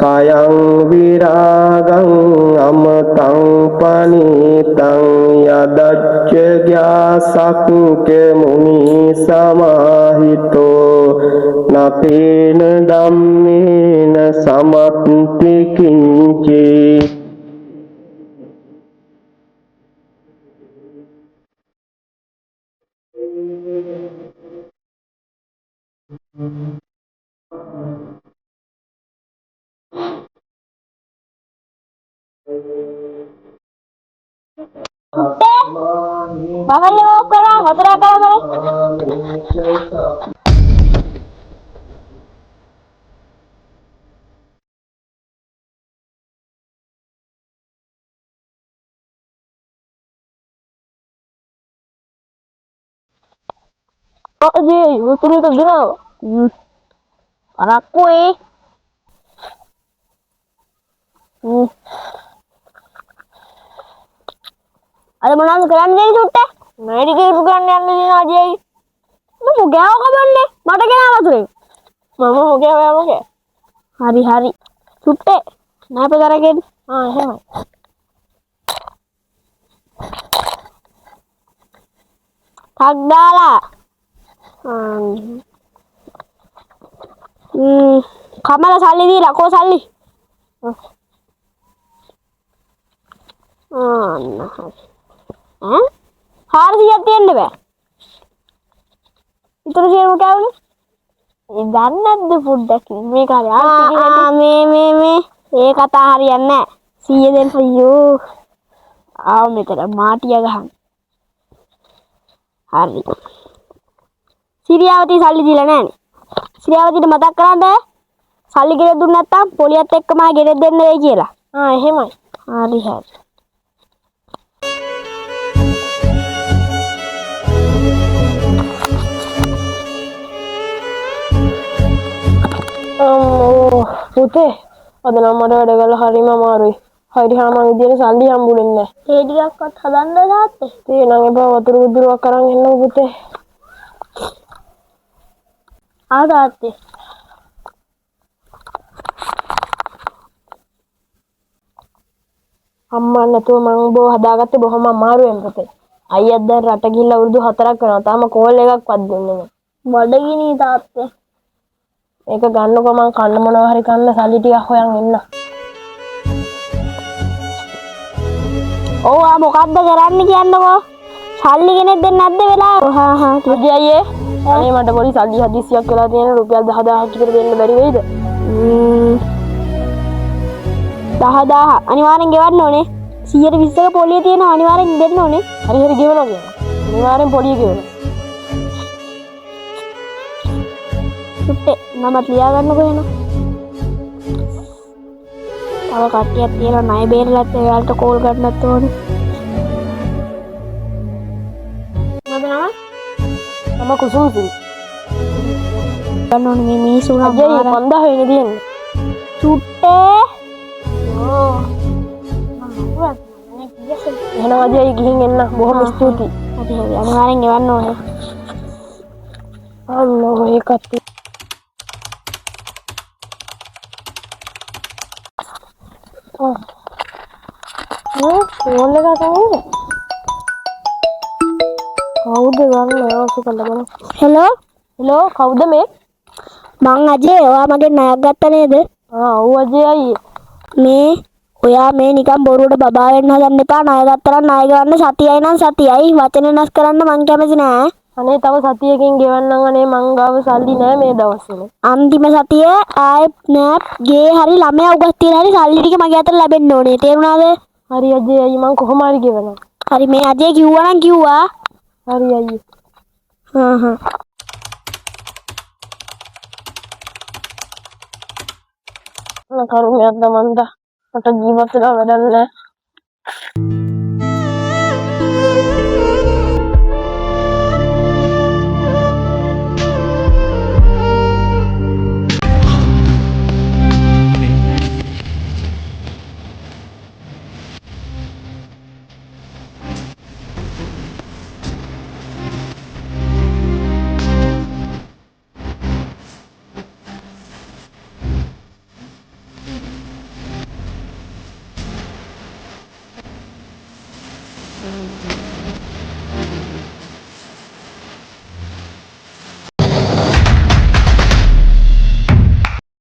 khayang viragang amatang panitang yadacca gyasakke muni samahito napena dhammena samatti kinci. Bakalnya mau perang, motor apa mau? Oh iya, betul itu bro. Anakku ada mana sekarang jadi sudah. Nah ini kayak bukan yang ini aja. Lu mau gawe kapan nih? Mata kena apa tuh? Mama mau gawe apa ke? Hari-hari. Sudah. Kenapa karakin? Ah, sama. Kagala. Kamera salli di lah, kok salli? Harus jatuhin deh, Be. Itu sih yang kau nih. Jangan deh budak ini kali. Me. Kata harian nih. See then for you. Me tera mati ya kan. Hari. Siriawati salli di lah nih. Siriawati udah mata keran deh. Salli gede dulu nata. Poliat tek kemana gede den aja lah. Hemai. Hari. Putih. Ada nama ada kalau hari mama marui. Hari hama dia salli ambulin deh. Dia kata hadanda sate. Dia nange bawa turu akarang henang putih. Ada hati. Amma natuwa mang bo hadaagatte bohom අමාරුවෙන් පුතේ. අයියත් දැන් රට ගිහිල්ලා වරුදු 4ක් වෙනවා. තාම call එකක්වත් දුන්නේ නැහැ. බඩගිනි තාත්තේ. ඒක ගන්නකො මං කන්න මොනවා හරි කන්න සල්ලි ටිකක් හොයන් එන්න. ඔව් මොකද්ද කරන්න කියන්නකෝ. සල්ලි කෙනෙක් දෙන්න නැද්ද වෙලාව? හා කිව්වේ අයියේ. අනේ මට පොඩි සල්ලි හදිස්සියක් වෙලා තියෙන රුපියල් 10000ක් විතර දෙන්න බැරි වෙයිද? 10000 අනිවාර්යෙන් ගෙවන්න ඕනේ. 120ක පොලිය තියෙනවා අනිවාර්යෙන් දෙන්න ඕනේ. හරි ගෙවනවා කියනවා. අනිවාර්යෙන් පොලිය ගෙවනවා. සුට්ටේ නමත් ලියා ගන්නකෝ එනවා. තව කට්ටියක් තියෙනවා ණය බේරලත් එයාලට කෝල් ගන්නත් ඕනේ. මොකද නම? මම කුසුම්සිරි. ගන්න ඕනේ මේ මිනිස්සුන් අජේ 5000 වෙනි දෙන්නේ. සුට්ටේ එහෙනම් අද ගිහින් එන්න බොහොම ස්තුතියි. හරි අනිවාර්යෙන් ගෙවන්න ඕනේ. අල්ලෝ ඒකත් ඕල් එක තමයි. කවුද ගන්න අවශ්‍ය කළා. හෙලෝ කවුද මේ? මං අජේ ඔයා මගෙන් ණයක් ගත්තා නේද? ඔව් අජේ අයියේ. මේ ඔයා මේ නිකන් බොරුවට බබා වෙන්න හදන්න එපා. ණය ගත්තා නම් ණය ගන්න සතියයි නම් සතියයි. වචන වෙනස් කරන්න මං කැමති නෑ. අනේ තව සතියකින් ගෙවන්නම් අනේ මං ගාව සල්ලි නෑ මේ දවස්වල. අන්තිම සතිය ආයෙත් නෑ ගේ හරි ළමයා උගස් තියලා හරි සල්ලි ටික මගේ අතට ලැබෙන්න ඕනේ. තේරුණාද? හරි අජේ අයියේ මං කොහොම හරි ගෙවනවා. හරි මේ අජේ කිව්වා නම් කිව්වා. හරි අයියේ. කරුණයක් දමන්ද මට ජීවත් වෙලා වැඩක් නෑ.